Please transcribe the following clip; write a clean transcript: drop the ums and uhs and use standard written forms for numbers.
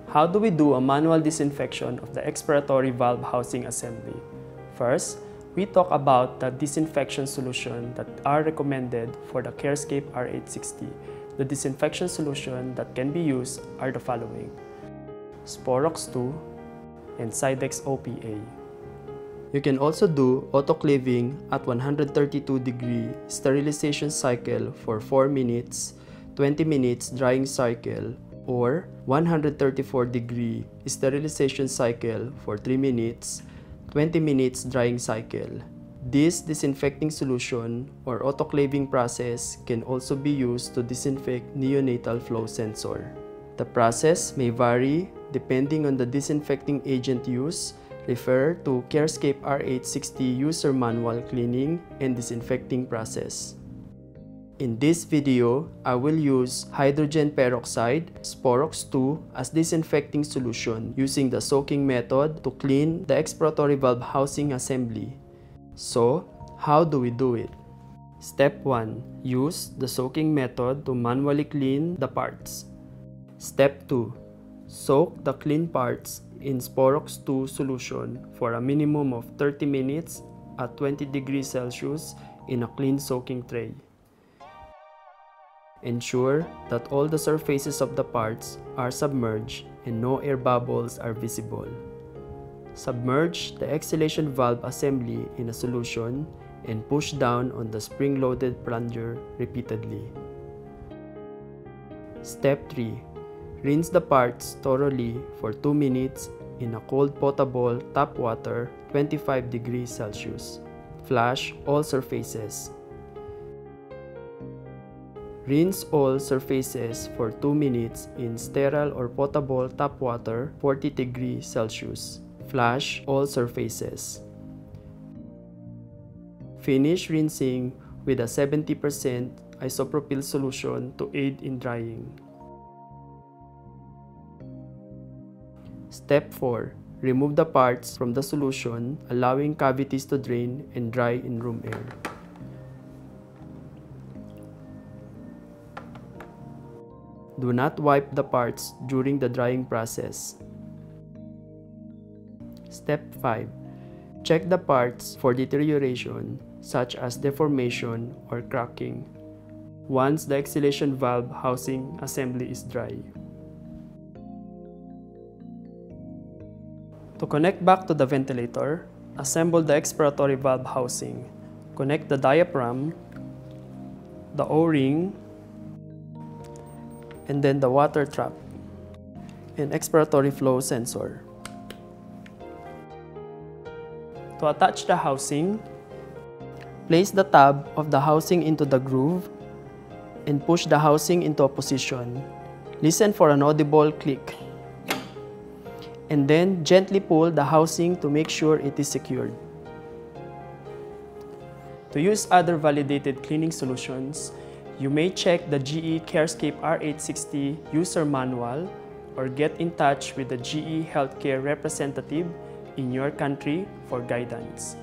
How do we do a manual disinfection of the expiratory valve housing assembly? First, we talk about the disinfection solution that are recommended for the CARESCAPE R860. The disinfection solution that can be used are the following: Sporox 2 and Sidex OPA. You can also do autoclaving at 132-degree sterilization cycle for 4 minutes, 20 minutes drying cycle, or 134-degree sterilization cycle for 3 minutes, 20 minutes drying cycle. This disinfecting solution or autoclaving process can also be used to disinfect neonatal flow sensor. The process may vary depending on the disinfecting agent used. Refer to CARESCAPE R860 User Manual Cleaning and Disinfecting Process. In this video, I will use hydrogen peroxide, Sporox 2, as disinfecting solution using the soaking method to clean the expiratory valve housing assembly. So, how do we do it? Step 1. Use the soaking method to manually clean the parts. Step 2. Soak the clean parts in Sporox 2 solution for a minimum of 30 minutes at 20 degrees Celsius in a clean soaking tray. Ensure that all the surfaces of the parts are submerged and no air bubbles are visible. Submerge the exhalation valve assembly in a solution and push down on the spring-loaded plunger repeatedly. Step 3. Rinse the parts thoroughly for 2 minutes in a cold potable tap water 25 degrees Celsius. Flush all surfaces. Rinse all surfaces for 2 minutes in sterile or potable tap water 40 degrees Celsius. Flush all surfaces. Finish rinsing with a 70% isopropyl solution to aid in drying. Step 4. Remove the parts from the solution, allowing cavities to drain and dry in room air. Do not wipe the parts during the drying process. Step 5. Check the parts for deterioration, such as deformation or cracking, once the exhalation valve housing assembly is dry. To connect back to the ventilator, assemble the expiratory valve housing. Connect the diaphragm, the O-ring, and then the water trap and expiratory flow sensor. To attach the housing, place the tab of the housing into the groove and push the housing into a position. Listen for an audible click. And then gently pull the housing to make sure it is secured. To use other validated cleaning solutions, you may check the GE CARESCAPE R860 User Manual or get in touch with the GE Healthcare representative in your country for guidance.